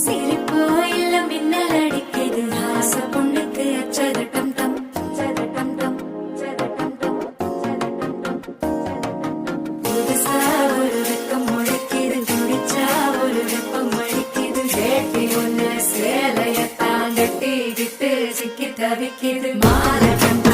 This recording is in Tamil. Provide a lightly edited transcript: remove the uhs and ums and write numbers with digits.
சிரிப்போ இல்ல மின்னல் அடிக்குது ஆச பொண்ணுக்கு அச்சதட்டம் தம் சதட்டம் தம் சதட்டம் தம் புதுசா ஒரு வெக்கம் முளைக்குது குடிச்சா ஒரு வெப்பம் அடிக்குது வேட்டி ஒண்ணு சேலையத்தான் கட்டிக்கிட்டு சிக்கி தவிக்குது மாறட்டம்